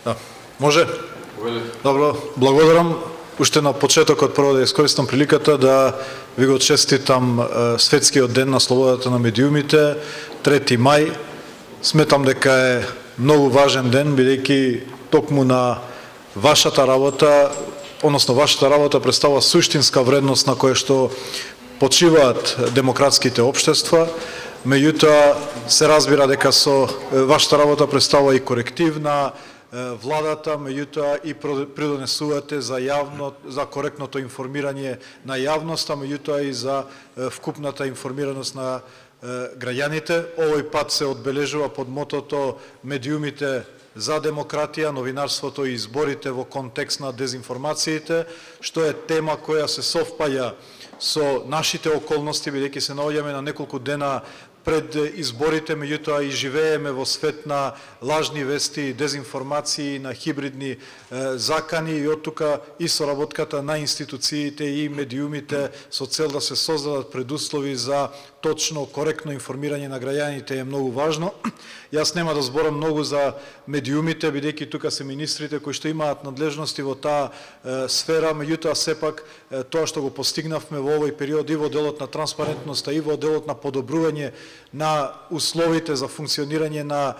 Да. Може? Добро, благодарам. Уште на почетокот прво да искористам приликата да ви го честитам светскиот ден на слободата на медиумите, 3 мај. Сметам дека е многу важен ден, бидејќи токму на вашата работа, односно вашата работа представува суштинска вредност на која што почиваат демократските општества. Меѓутоа се разбира дека со вашата работа представува и коректив на владата, меѓутоа и придонесувате за коректното информирање на јавноста, меѓутоа и за вкупната информираност на граѓаните. Овој пат се одбележува под мотото медиумите за демократија, новинарството и изборите во контекст на дезинформациите, што е тема која се совпаѓа со нашите околности, бидејќи се наоѓаме на неколку дена пред изборите, меѓутоа и живееме во свет на лажни вести, дезинформации, на хибридни закани и од тука и соработката на институциите и медиумите со цел да се создадат предуслови за точно, коректно информирање на граѓаните е многу важно. Јас нема да зборам многу за медиумите, бидејќи тука се министрите кои што имаат надлежности во таа сфера, меѓутоа сепак тоа што го постигнавме во овој период и во делот на транспарентноста и во делот на подобрување на условите за функционирање на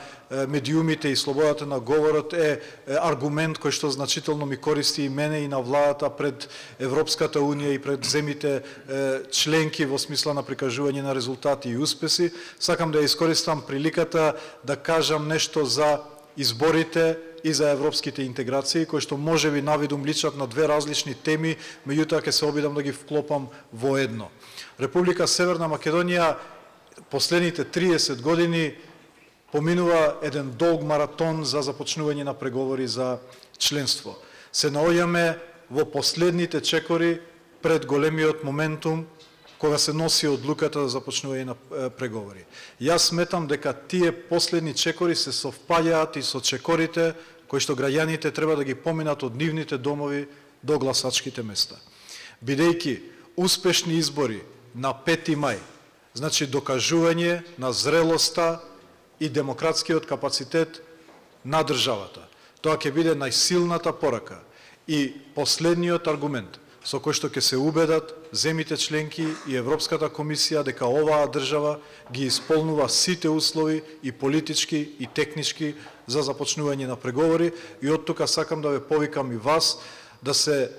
медиумите и слободата на говорот е аргумент кој што значително ми користи и мене и на владата пред Европската унија и пред земите членки во смисла на прикажување на резултати и успеси. Сакам да искористам приликата да кажам нешто за изборите и за европските интеграции, кои што можеби навидум личат на две различни теми, меѓутоа ќе се обидам да ги вклопам во едно. Република Северна Македонија последните 30 години поминува еден долг маратон за започнување на преговори за членство. Се наоѓаме во последните чекори пред големиот моментум кога се носи одлуката за започнување на преговори. Јас сметам дека тие последни чекори се совпаѓаат и со чекорите кои што граѓаните треба да ги поминат од нивните домови до гласачките места. Бидејќи успешни избори на 5 мај, значи докажување на зрелоста и демократскиот капацитет на државата. Тоа ќе биде најсилната порака и последниот аргумент со кој што ќе се убедат земите членки и Европската комисија дека оваа држава ги исполнува сите услови и политички и технички за започнување на преговори, и од тука сакам да ве повикам и вас да се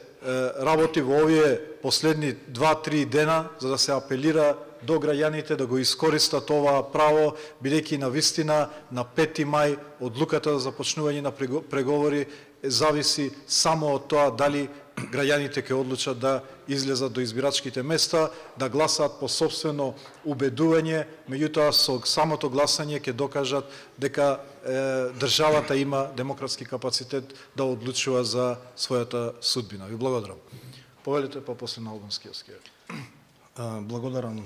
работи во овие последни 2-3 дена за да се апелира до граѓаните да го искористат оваа право, бидејќи на вистина на 5 мај одлуката за започнување на преговори зависи само од тоа дали граѓаните ќе одлучат да излезат до избирачките места, да гласаат по сопствено убедување, меѓутоа со самото гласање ќе докажат дека државата има демократски капацитет да одлучува за својата судбина. Ви благодарам. Повелите па после на албанскиот скијак. Благодарам,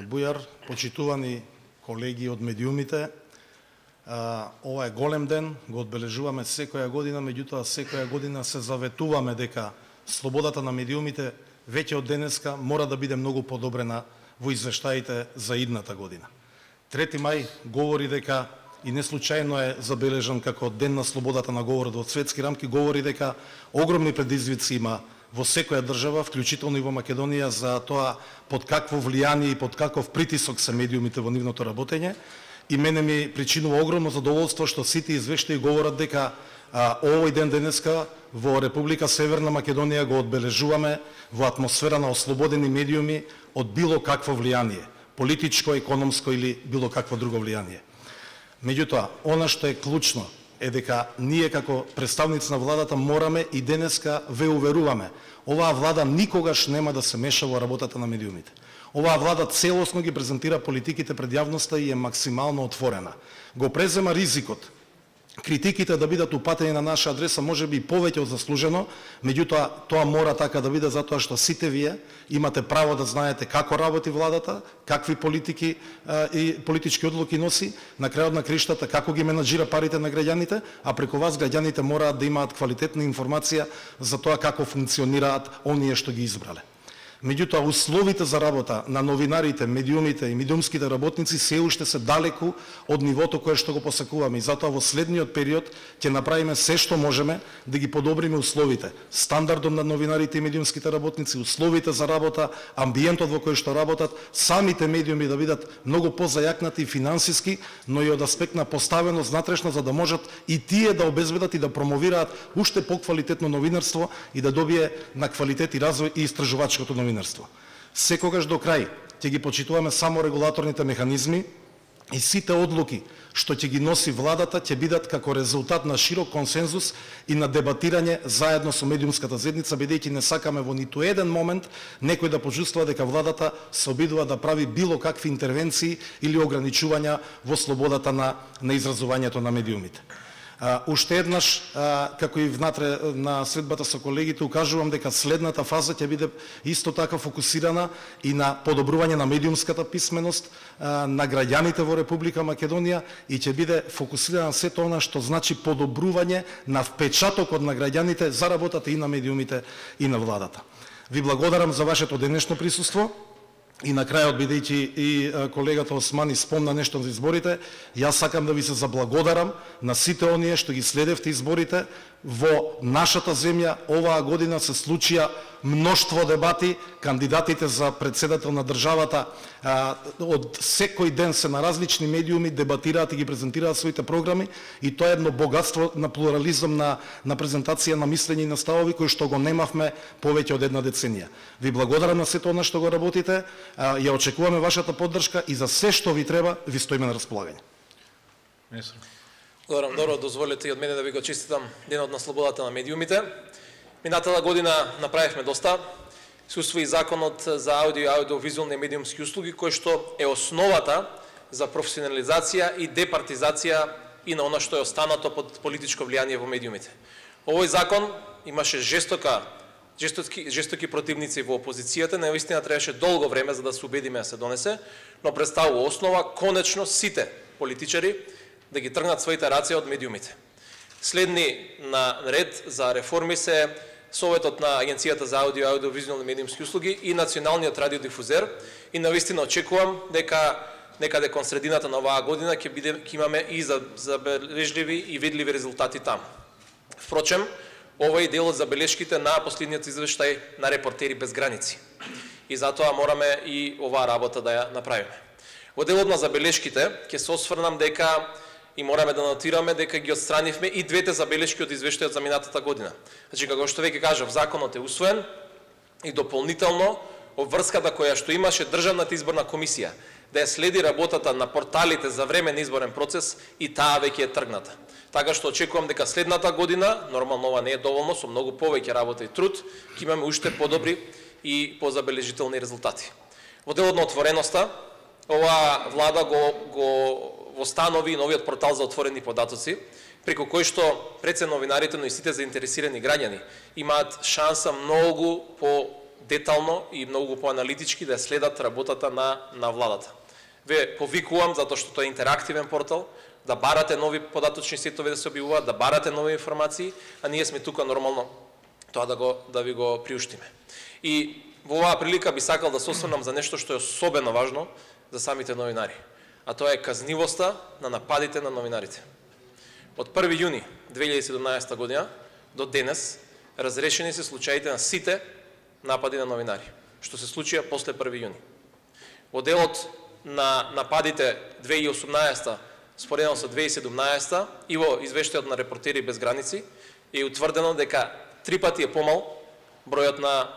Бујар, почитувани колеги од медиумите. Ова е голем ден, го одбележуваме секоја година, меѓутоа секоја година се заветуваме дека слободата на медиумите веќе од денеска мора да биде многу подобрена во извештаите за идната година. 3 мај говори дека, и не случајно е забележан како ден на слободата на говорот во светски рамки, говори дека огромни предизвици има во секоја држава, вклучително и во Македонија, за тоа под какво влијание и под каков притисок се медиумите во нивното работење. И мене ми причинува огромно задоволство што сите извештаи говорат дека овој ден денеска во Република Северна Македонија го одбележуваме во атмосфера на ослободени медиуми од било какво влијание, политичко, економско или било какво друго влијание. Меѓутоа, она што е клучно е дека ние како представници на владата мораме и денеска ве уверуваме, оваа влада никогаш нема да се меша во работата на медиумите. Оваа влада целосно ги презентира политиките пред јавноста и е максимално отворена. Го презема ризикот критиките да бидат упатени на наша адреса можеби и повеќе од заслужено, меѓутоа тоа мора така да биде затоа што сите вие имате право да знаете како работи владата, какви политики и политички одлуки носи, на крајот на криштата како ги менаџира парите на граѓаните, а преку вас граѓаните мораат да имаат квалитетна информација за тоа како функционираат оние што ги избрале. Меѓутоа, условите за работа на новинарите, медиумите и медиумските работници се уште се далеку од нивото кое што го посакуваме. И затоа во следниот период ќе направиме се што можеме да ги подобриме условите, стандардот на новинарите и медиумските работници, условите за работа, амбиентот во кој што работат, самите медиуми да бидат многу позајакнати и финансиски, но и од аспект на поставеност внатрешна, за да можат и тие да обезбедат и да промовираат уште поквалитетно новинарство и да добие на квалитет и развој и истражувачкото новинарство. Секогаш до крај ќе ги почитуваме само регулаторните механизми и сите одлуки што ќе ги носи владата ќе бидат како резултат на широк консензус и на дебатирање заедно со медиумската заедница, бидејќи не сакаме во ниту еден момент некој да почувствува дека владата се обидува да прави било какви интервенции или ограничувања во слободата на изразувањето на медиумите. Уште еднаш, како и внатре на следбата со колегите, укажувам дека следната фаза ќе биде исто така фокусирана и на подобрување на медиумската писменост на граѓаните во Република Македонија и ќе биде фокусирана сето она што значи подобрување на впечатокот на граѓаните за работата и на медиумите и на владата. Ви благодарам за вашето денешно присуство. И на крајот, бидејќи и колегата Османи спомна нешто за изборите, јас сакам да ви се заблагодарам на сите оние што ги следевте изборите. Во нашата земја оваа година се случија мноштво дебати, кандидатите за председател на државата од секој ден се на различни медиуми, дебатираат и ги презентираат своите програми и тоа е едно богатство на плурализам на презентација на мислење и на ставови кои што го немавме повеќе од една деценија. Ви благодарам на сето она што го работите, ја очекуваме вашата поддршка и за се што ви треба ви стоиме на располагање. Добро, дозволете и од мене да ви го честитам Денот на слободата на медиумите. Минатата година направивме доста. Се усвои законот за аудио и аудиовизуални медиумски услуги, кој што е основата за професионализација и департизација и на она што е останато под политичко влијание во медиумите. Овој закон имаше жестоки противници во опозицијата, наистина требаше долго време за да се убедиме да се донесе, но представува основа конечно сите политичари да ги тргнат своите рација од медиумите. Следни на ред за реформи се Советот на Агенцијата за аудио и аудиовизуални медиумски услуги и Националниот радиодифузер и навистина очекувам дека некаде кон средината на оваа година ќе имаме и забележливи и видливи резултати таму. Впрочем, ова е дел од забелешките на последниот извештај на Репортери без граници. И затоа мораме и оваа работа да ја направиме. Во делот на забелешките ќе се осврнам дека и мораме да нотираме дека ги отстранивме и двете забелешки од извештајот за минатата година. Значи, како што веќе кажав, законот е усвоен и дополнително обврската која што имаше Државната изборна комисија да ја следи работата на порталите за време на изборен процес и таа веќе е тргната. Така што очекувам дека следната година, нормално ова не е доволно, со многу повеќе работа и труд, ќе имаме уште подобри и позабележителни резултати. Во делот на отвореноста, оваа влада го востанови новиот портал за отворени податоци, преку кој што пред се новинарите, но и сите заинтересирани граѓани имаат шанса многу по-детално и многу по-аналитички да следат работата на владата. Ве повикувам, затоа што тоа е интерактивен портал, да барате нови податочни сетови да се објавуваат, да барате нови информации, а ние сме тука нормално тоа да ви го приуштиме. И во оваа прилика би сакал да се осврнам за нешто што е особено важно за самите новинари, а тоа е казнивоста на нападите на новинарите. Од 1 јуни 2017 година до денес разрешени се случаите на сите напади на новинари, што се случија после 1 јуни. Во делот на нападите 2018 споредено со 2017 и во извештајот на Репортери без граници е утврдено дека 3 пати е помал бројот на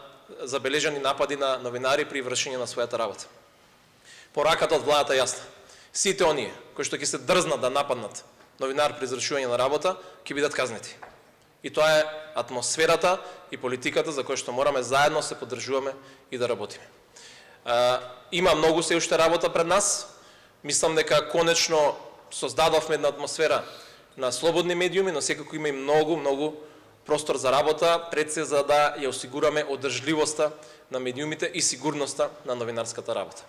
забележани напади на новинари при вршење на својата работа. Пораката од владата е јасна. Сите оние кои што ќе се дрзнат да нападнат новинар при извршување на работа ќе бидат казнети. И тоа е атмосферата и политиката за која што мораме заедно се поддржуваме и да работиме. Има многу се уште работа пред нас. Мислам дека конечно создадовме една атмосфера на слободни медиуми, но секако има и многу простор за работа, пред се за да ја осигураме одржливоста на медиумите и сигурноста на новинарската работа.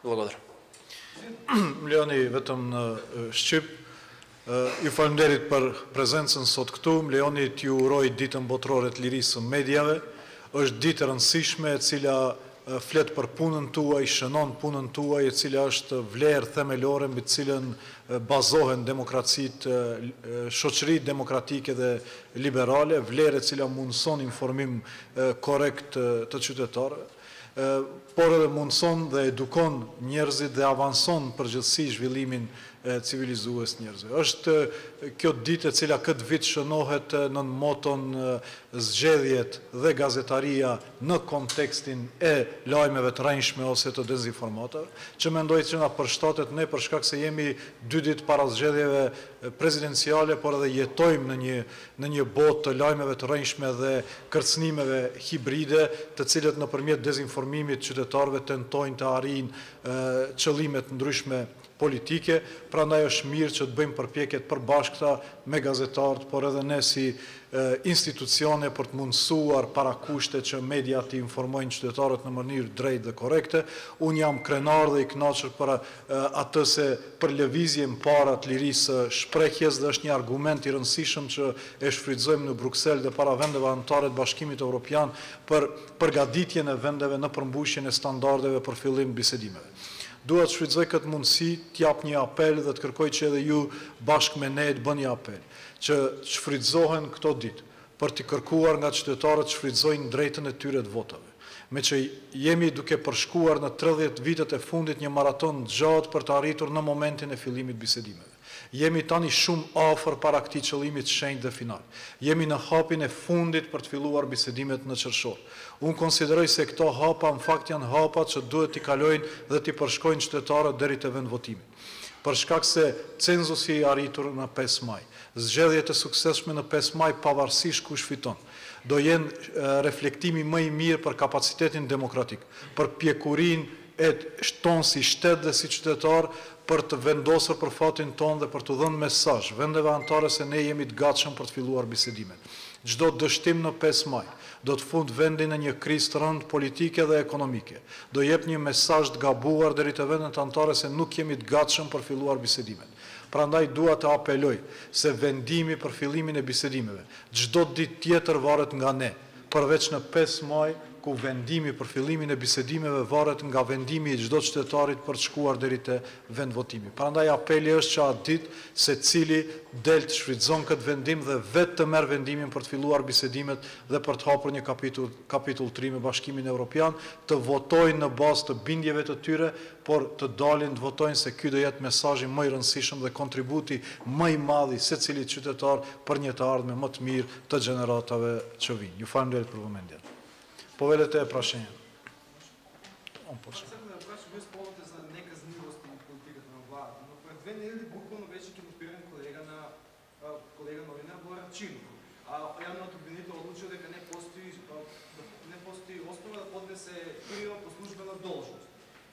Благодарам. Leoni vetëm në Shqip, ju falenderit për prezencën sot këtu. Leoni t'ju uroj ditën botërore të lirisë së medjave. Është ditë e rëndësishme e cila flet për punën tuaj, shënon punën tuaj, e cila është vlerë themelore mbi të cilën bazohen demokracitë, shoqëritë demokratike dhe liberale, vlerë e cila mundson informim korrekt të qytetarëve, por edhe mundson dhe edukon njerëzit dhe avanson përgjithësi zhvillimin civilizues njerëzve. Është kjo ditë e cila këtë vit shënohet në moton zgjedhjet dhe gazetaria në kontekstin e lajmeve të rrënjshme ose të dezinformatave, që mendoj që na përshtatet ne për shkak se jemi 2 ditë para zgjedhjeve prezidenciale, por edhe jetojmë në një botë të lajmeve të rrënjshme dhe kërcënimeve hibride, të cilët nëpërmjet dezinformimit qytetarëve tentojnë të arrijnë qëllimet ndryshme politike, prandaj është mirë që të bëjmë përpjekjet përbashkëta me gazetarët, por edhe ne si institucione për të mundësuar parakushte që media të informojnë qytetarët në mënyrë drejtë dhe korrekte. Unë jam krenar dhe i kënaqur për atë se për lëvizjen para të lirisë shprehjes, dhe është një argument i rëndësishëm që e shfrytëzojmë në Bruksel dhe para vendeve anëtare të Bashkimit Evropian për përgatitjen e vendeve në përmbushjen e standardeve për fillim bisedimeve. Dua të shfrytëzoj këtë mundësi, t'jap një apel dhe të kërkoj që edhe ju bashkë me ne të bëni apel, që shfrytëzohen këto ditë për t'i kërkuar nga qytetarët që shfrytëzojnë drejtën e tyre të votave. Me që jemi duke përshkuar në 30 vitet e fundit një maraton gjatë për të arritur në momentin e fillimit bisedimeve. Jemi tani shumë afër para këtij qëllimi të shenjtë dhe final. Jemi në hapin e fundit për të filluar bisedimet në qershor. Unë konsideroj se këto hapa në fakt janë hapat që duhet t'i kalojnë dhe t'i përshkojnë qytetarët deri te vendvotimi. Për shkak se cenzusi i arritur në 5 maj, zgjedhjet e suksesshme në 5 maj pavarësisht kush fiton, do jenë reflektimi më i mirë për kapacitetin demokratik, për pjekurinë e tonë si shtet dhe si qytetar për të vendosur për fatin tonë dhe për të dhënë mesazh vendeve anëtare se ne jemi të gatshëm për të filluar bisedimet. Çdo dështim në 5 maj do të fund vendin në një krizë të rëndë politike dhe ekonomike. Do jep një mesazh të gabuar deri te vendet anëtare se nuk jemi të gatshëm për filluar bisedimet. Prandaj dua të apeloj se vendimi për fillimin e bisedimeve çdo ditë tjetër varet nga ne, përveç në 5 maj ku vendimi për fillimin e bisedimeve varet nga vendimi i çdo qytetarit për të shkuar deri te vendvotimi. Prandaj apeli është që atë ditë secili del të shfrytëzon këtë vendim dhe vetë të merr vendimin për të filluar bisedimet dhe për të hapur një kapitull 3 me Bashkimin Evropian, të votojnë në bazë të bindjeve të tyre, por të dalin të votojnë se ky do jetë mesazhi më i rëndësishëm dhe kontributi më i madh i secilit qytetar për një të ardhme më të mirë të gjeneratave që vijnë. Ju falenderoj për vëmendjen. Повелете е прашање. Он почна. Сакам да прашам, вие спомнате за неказнивост и политиката на владата, но пред 2 недели буквално беше кинопиран колега новинар Борачинов. Јавниот обвинител одлучил дека не постои основа да поднесе прижива по службена должност.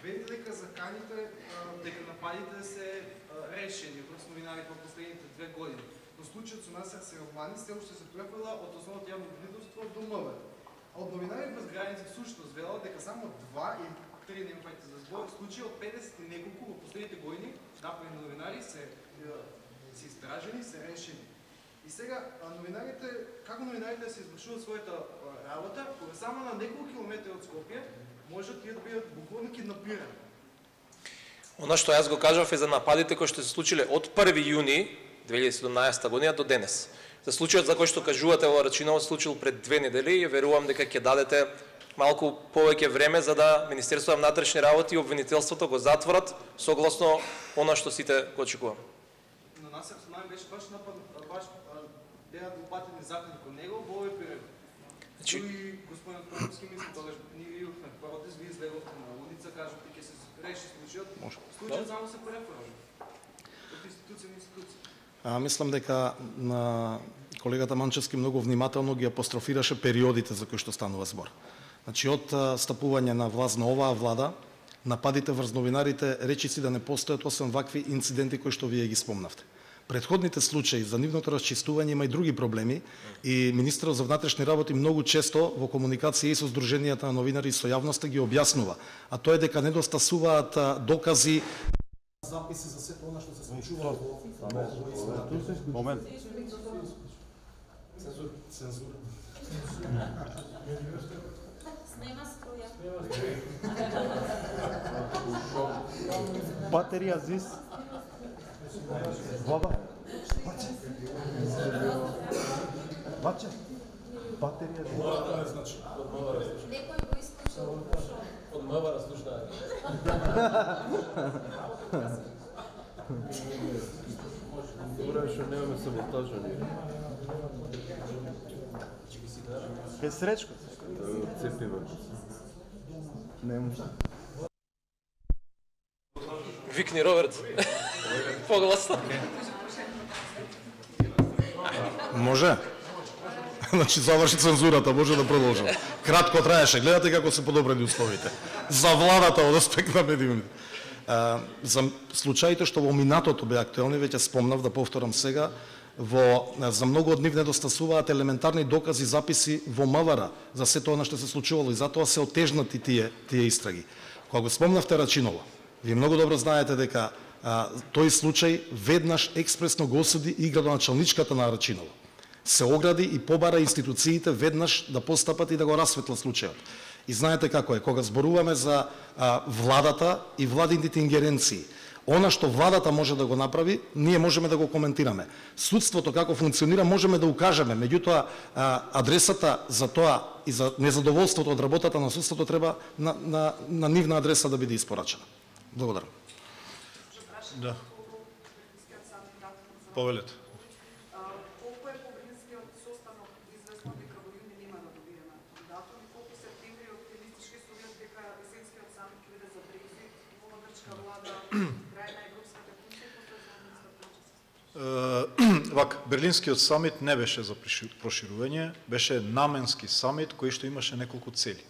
Вели дека заканите, дека нападите се решени врз новинарите во последните 2 години. Но случајот со Насер Серомани се уште се префрла од основното јавно обвинителство до МВР. Од новинари без граници всушност велат дека само 2 или 3, нема пајте за збор, случаи од 50 и неколку во последните години напади на новинари се истражени, се решени. И сега новинарите, како новинарите се извршуваат својата работа, кога само на неколку километри од Скопје можат тие да бидат буквално киднапирани. Она што јас го кажав е за нападите кои што се случиле од 1 јуни 2017 година до денес. За случајот за кој што кажувате во Рачиново случил пред 2 недели, ја верувам дека ќе дадете малку повеќе време за да Министерството на внатрешни работи и обвинителството го затворат согласно она што сите го очекуваме. На нас Серомани беше баш напад, беа упатени заклети кон него во овој период. Значи и господин Томски мисли тогаш ние видовме протест, вие излеговте на улица, кажете ќе се реши случајот. Случајот само се префрла. Од институција на институција. Мислам дека на колегата Манчевски многу внимателно ги апострофираше периодите за кои што станува збор. Значи, од стапување на власт на оваа влада, нападите врз новинарите речиси да не постојат освен вакви инциденти кои што вие ги спомнавте. Предходните случаи за нивното расчистување има и други проблеми и министерот за внатрешни работи многу често во комуникација и со здруженијата на новинари и со јавноста ги објаснува, а тоа е дека недостасуваат докази, записи за сето она што се случува во момент. Цензура. Снема струја. Baterija ZIS. Баба. Баче. Baterija ZIS. Некој го искушал. Од МВР слушна. Добре, што немаме саботажа ние. Без сречко. Цепиме. Не може. Викни Роберт. Погласно. Може. Значи заврши цензурата, може да продолжам. Кратко траеше, гледате како се подобрени условите. За владата од аспект на медиумите. За случаите што во минатото беа актуелни, веќе спомнав да повторам сега, за многу од нив недостасуваат елементарни докази, записи во МВР за се тоа што се случувало и затоа се отежнати тие истраги. Кога го спомнавте Рачинова, вие многу добро знаете дека тој случај веднаш експресно го осуди и градоначалничката на Рачинова. Се огради и побара институциите веднаш да постапат и да го расветла случајот. И знаете како е, кога зборуваме за владата и владините ингеренции, она што владата може да го направи, ние можеме да го коментираме. Судството како функционира можеме да укажеме, меѓутоа адресата за тоа и за незадоволството од работата на судството треба на нивна адреса да биде испорачена. Благодарам. Да. Повелете. Колку е по Берлинскиот состанок известно дека во јуни нема да добиеме датум и колку септември оптимистички стојат дека есенскиот самит ќе биде за Брекзит, нова грчка влада, крај на Европската комисија и после Вак, Берлинскиот самит не беше за проширување, беше наменски самит кој што имаше неколку цели.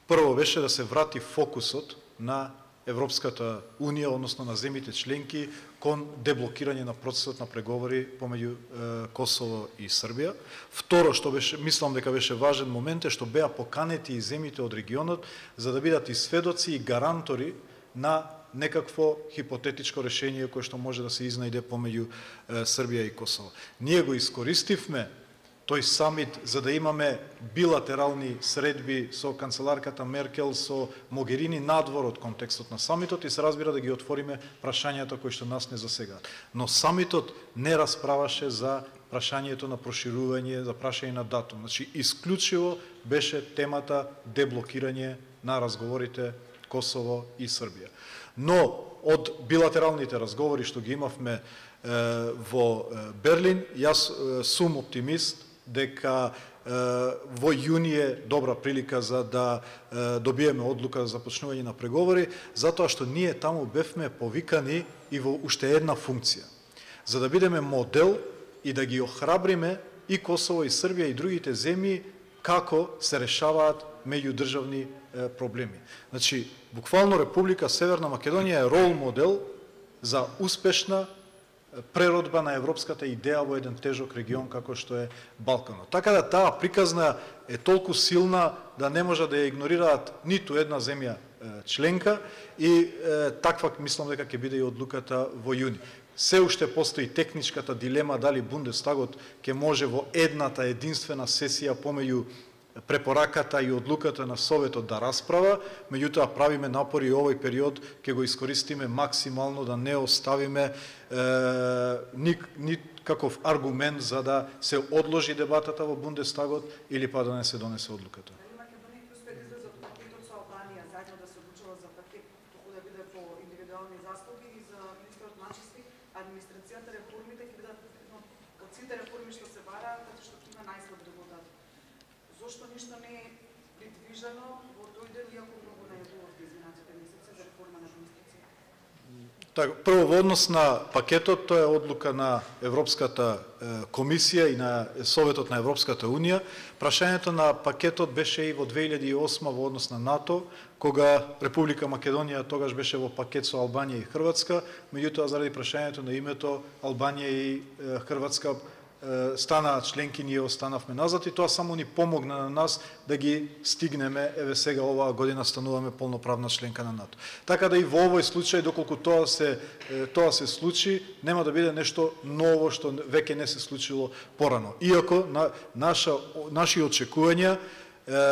Прво беше да се врати фокусот на Европската унија, односно на земјите членки, кон деблокирање на процесот на преговори помеѓу Косово и Србија. Второ, што беше, мислам дека беше важен момент, е што беа поканети и земјите од регионот за да бидат и сведоци и гарантори на некакво хипотетичко решение кое што може да се изнајде помеѓу Србија и Косово. Ние го искористивме тој самит за да имаме билатерални средби со канцеларката Меркел, со Могерини надвор од контекстот на самитот и се разбира да ги отвориме прашањата кои што нас не засегаат. Но самитот не расправаше за прашањето на проширување, за прашање на датум. Значи, исклучиво беше темата деблокирање на разговорите Косово и Србија. Но од билатералните разговори што ги имавме во Берлин, јас сум оптимист дека во јуни е добра прилика за да добиеме одлука за започнување на преговори, затоа што ние таму бевме повикани и во уште една функција. За да бидеме модел и да ги охрабриме и Косово и Србија и другите земји како се решаваат меѓудржавни проблеми. Значи, буквално Република Северна Македонија е рол модел за успешна преродба на европската идеја во еден тежок регион како што е Балканот. Така да таа приказна е толку силна да не може да ја игнорираат ниту една земја членка и таква мислам дека ќе биде и одлуката во јуни. Се уште постои техничката дилема дали Бундестагот ќе може во едната единствена сесија помеѓу препораката и одлуката на Советот да расправа, меѓутоа правиме напори и овој период ќе го искористиме максимално да не оставиме никаков аргумент за да се одложи дебатата во Бундестагот или па да не се донесе одлуката. Македонија успе да излезе од пакетот со Албанија, заедно да се одлучува за пакет, како да биде по индивидуални заслуги и за министерот Мачевски, администрацијата, реформите ќе бидат од сите реформи што се бараат, затоа што има најслаб резултат. Зошто ништо не е придвижено во тој дел, иако многу најавувавте изминатите месеци за реформа на администрација? Така, прво во однос на пакетот, тоа е одлука на Европската комисија и на Советот на Европската унија. Прашањето на пакетот беше и во 2008 во однос на НАТО, кога Република Македонија тогаш беше во пакет со Албанија и Хрватска, меѓутоа заради прашањето на името Албанија и Хрватска станаа членки, ние останавме назад и тоа само ни помогна на нас да ги стигнеме, еве сега оваа година стануваме полноправна членка на НАТО. Така да и во овој случај, доколку тоа се случи, нема да биде нешто ново што веќе не се случило порано. Иако наши очекувања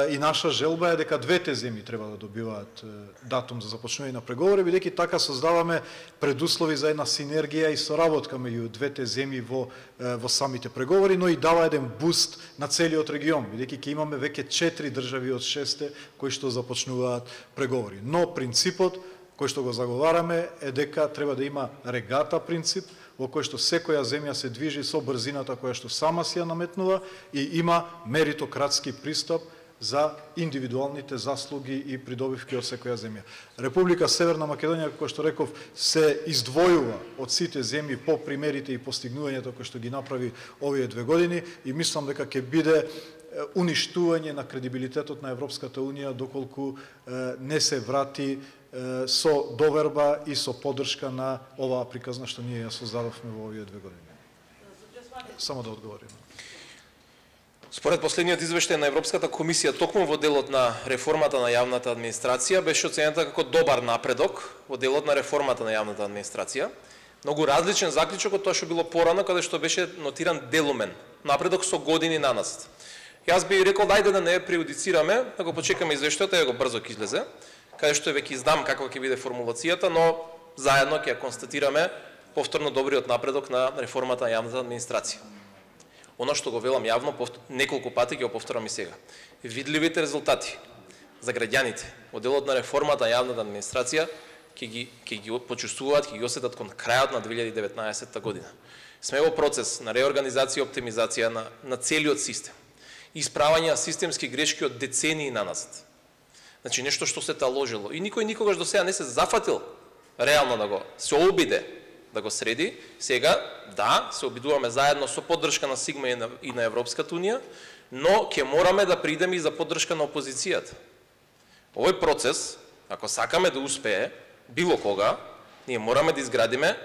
и наша желба е дека двете земји треба да добиваат датум за започнување на преговори, бидејќи така создаваме предуслови за една синергија и соработка меѓу двете земји во самите преговори, но и дава еден буст на целиот регион, бидејќи ќе имаме веќе 4 држави од 6 кои што започнуваат преговори. Но принципот кој што го заговараме е дека треба да има регата принцип, во кој што секоја земја се движи со брзината која што сама си ја наметнува и има меритократски пристап за индивидуалните заслуги и придобивки од секоја земја. Република Северна Македонија, како што реков, се издвојува од сите земји по примерите и постигнувањето кои што ги направи овие 2 години и мислам дека ќе биде уништување на кредибилитетот на Европската Унија доколку не се врати со доверба и со поддршка на оваа приказна што ние ја создадовме во овие 2 години. Само да одговорим. Според последниот извештај на Европската комисија, токму во делот на реформата на јавната администрација, беше оценета како добар напредок во делот на реформата на јавната администрација. Многу различен заклучок од тоа што било порано, каде што беше нотиран делумен напредок со години наназад. Јас би рекол, дајде да не преюдицираме, да го почекаме извештајот, ја го брзо ќе излезе, каде што веќе знам каква ќе биде формулацијата, но заедно ќе ја констатираме повторно добриот напредок на реформата на јавната администрација. Оно што го велам јавно, неколку пати ќе го повторам и сега. Видливите резултати за граѓаните во делот на реформата на јавната администрација ќе ги почувствуваат, ќе ги осетат кон крајот на 2019 година. Сме во процес на реорганизација и оптимизација на целиот систем. Исправање на системски грешки од децении наназад. Значи нешто што се таложило и никој никогаш до сега не се зафатил реално да го се обиде да го среди. Сега, да, се обидуваме заедно со поддршка на Сигма и на Европската Унија, но ќе мораме да придеме и за поддршка на опозицијата. Овој процес, ако сакаме да успее, било кога, ние мораме да изградиме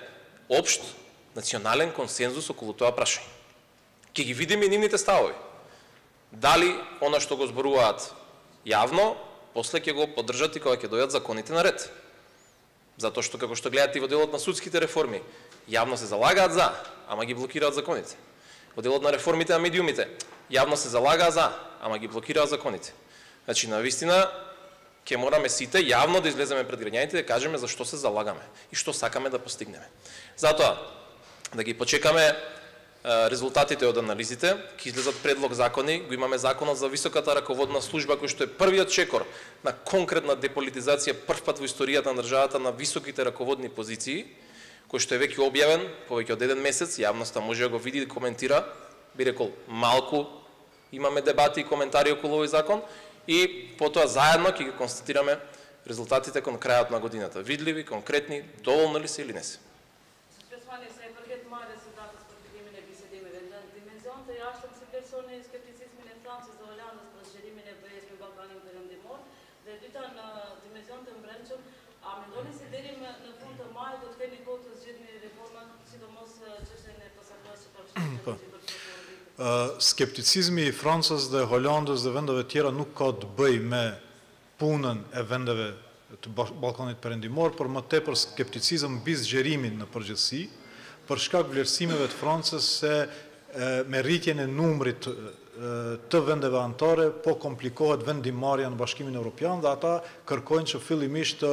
општ национален консензус околу тоа прашање. Ќе ги видиме и нивните ставови. Дали она што го зборуваат јавно, после ќе го поддржат и кога ќе дојдат законите на ред. Затоа што, како што гледате и во делот на судските реформи, јавно се залагаат за, ама ги блокираат законите. Во делот на реформите на медиумите, јавно се залагаат за, ама ги блокираат законите. Значи, навистина, ќе мораме сите јавно да излеземе пред граѓаните и да кажеме за што се залагаме и што сакаме да постигнеме. Затоа, да ги почекаме резултатите од анализите, ќе излезат предлог закони, го имаме законот за високата раководна служба, кој што е првиот чекор на конкретна деполитизација првпат во историјата на државата на високите раководни позиции, кој што е веќе објавен повеќе од 1 месец, јавноста може да го види и коментира, би рекол малку имаме дебати и коментари околу овој закон и потоа заедно ќе ги констатираме резултатите кон крајот на годината. Видливи, конкретни, доволни ли се или не се? Skepticizmi i Francës dhe Hollandës dhe vendeve tjera nuk ka të bëj me punën e vendeve të Ballkanit Perëndimor, por më tepër skepticizëm mbi zgjerimin në përgjithësi, për shkak vlerësimeve të Francës se me rritjen e numrit të vendeve anëtare po komplikohet vendimarrja në Bashkimin Evropian dhe ata kërkojnë që fillimisht të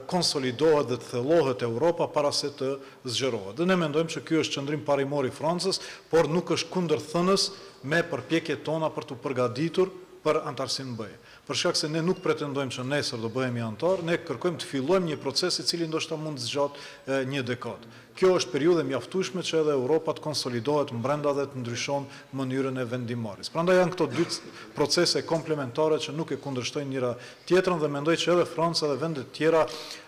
konsolidohet dhe të thellohet Europa para se të zgjerohet. Dhe ne mendojmë që ky është qëndrim parimor i Francës, por nuk është kundërthënës me përpjekjet tona për të përgatitur për antarësinë në BE. Për shkak se ne nuk pretendojmë që nesër do bëhemi antar, ne kërkojmë të fillojmë një proces i cili ndoshta mund të zgjatë 1 dekadë. Kjo është periudhë e mjaftueshme që edhe Europa të konsolidohet brenda dhe të ndryshon mënyrën e vendimarrjes. Prandaj janë këto 2 procese komplementare që nuk e kundërshtojnë njëra tjetrën dhe mendoj që edhe Franca dhe vendet tjera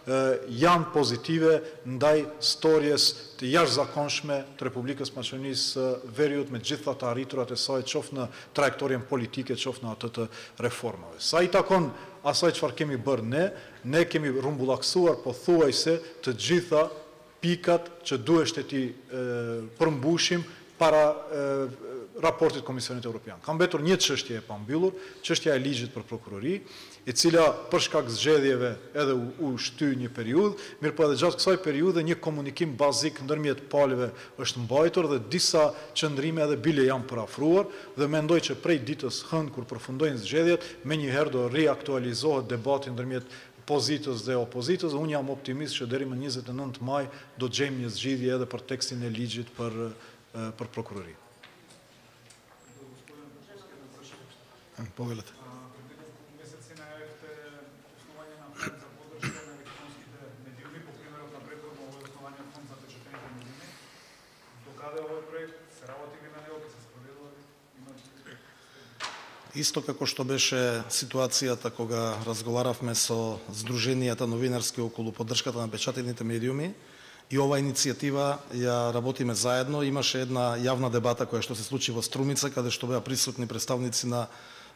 janë pozitive ndaj storjes të jashtëzakonshme të Republikës Maqedonisë së Veriut me gjitha të arriturat e saj, qoftë në trajektorjen politike, qoftë në atë të reformave. Sa i takon asaj çfarë kemi bërë ne kemi rrumbullaksuar pothuajse të gjitha pikat që duhesht e ti përmbushim para raportit Komisionit Evropian. Kam betur një çështje e pambyllur, çështja e ligjit për prokurori, e cila për shkak zgjedhjeve edhe u shty një periudhë, mirë po edhe gjatë kësaj periudhe një komunikim bazik ndërmjet palëve është mbajtur dhe disa qëndrime edhe bile janë parafruar dhe mendoj që prej ditës hënë kur përfundojnë zgjedhjet, menjëherë do riaktualizohet debati ndërmjet pozitës dhe opozitës. Unë jam optimist që deri më 29 maj do të gjejmë një zgjidhje edhe për tekstin e ligjit për prokurori. Повелете. Месеци најавивте основање на фонд за поддршка на електронските медиуми по примерот на претходно овој основање фонд за печатените медиуми. Докаде овој проект се работи ли на него, се спроведува ли? Исто како што беше ситуацијата кога разговаравме со здруженијата новинарски околу поддршката на печатените медиуми, и ова иницијатива ја работиме заедно. Имаше една јавна дебата која што се случи во Струмица, каде што беа присутни представници на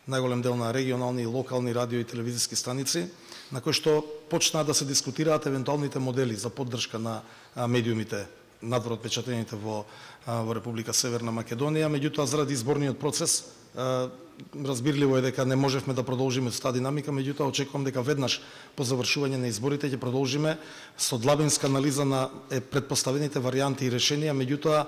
најголем дел на регионални и локални радио и телевизиски станици, на кои што почнаа да се дискутираат евентуалните модели за поддршка на медиумите надвор од печатените во Република Северна Македонија. Меѓутоа, заради изборниот процес, разбирливо е дека не можевме да продолжиме со таа динамика, меѓутоа очекувам дека веднаш по завршување на изборите ќе продолжиме со длабинска анализа на предпоставените варијанти и решенија, меѓутоа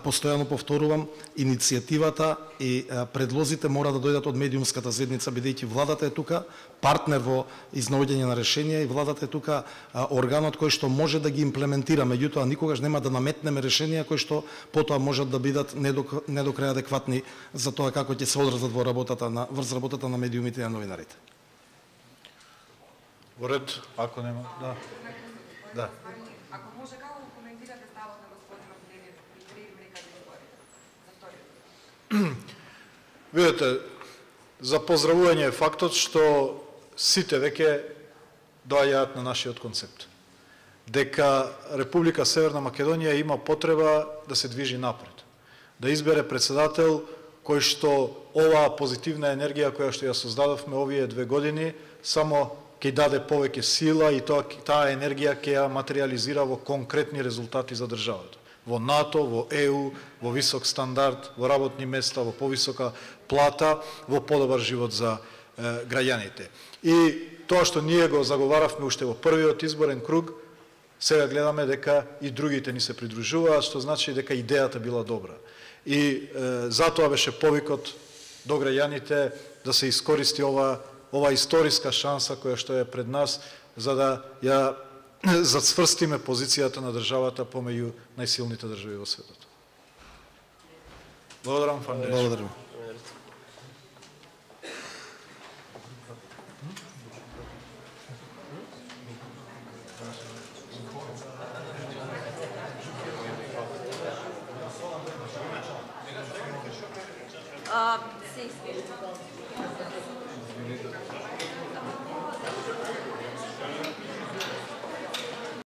постојано повторувам, иницијативата и предлозите мора да дојдат од медиумската заедница, бидејќи владата е тука партнер во изнаоѓање на решенија и владата е тука органот кој што може да ги имплементира, меѓутоа никогаш нема да наметнеме решенија кои што потоа можат да бидат не до крај адекватни за тоа како ќе се одразат врз работата на медиумите и на новинарите. Во ред, ако нема, да. Да. Ако може, како го коментирате ставот на господина Будемир при пририка за изборите за втори? Видете, за поздравување е фактот што сите веќе доаѓаат на нашиот концепт. Дека Република Северна Македонија има потреба да се движи напред, да избере председател кој што оваа позитивна енергија која што ја создадовме овие 2 години само ќе даде повеќе сила и таа енергија ќе ја материализира во конкретни резултати за државата. Во НАТО, во ЕУ, во висок стандард, во работни места, во повисока плата, во подобар живот за граѓаните. И тоа што ние го заговаравме уште во првиот изборен круг, сега гледаме дека и другите ни се придружуваат, што значи дека идејата била добра. И затоа беше повикот до граѓаните да се искористи ова историска шанса која што е пред нас, за да ја зацврстиме позицијата на државата помеѓу најсилните држави во светот. Благодарам, Фандеш. Благодарам. Се изпишува.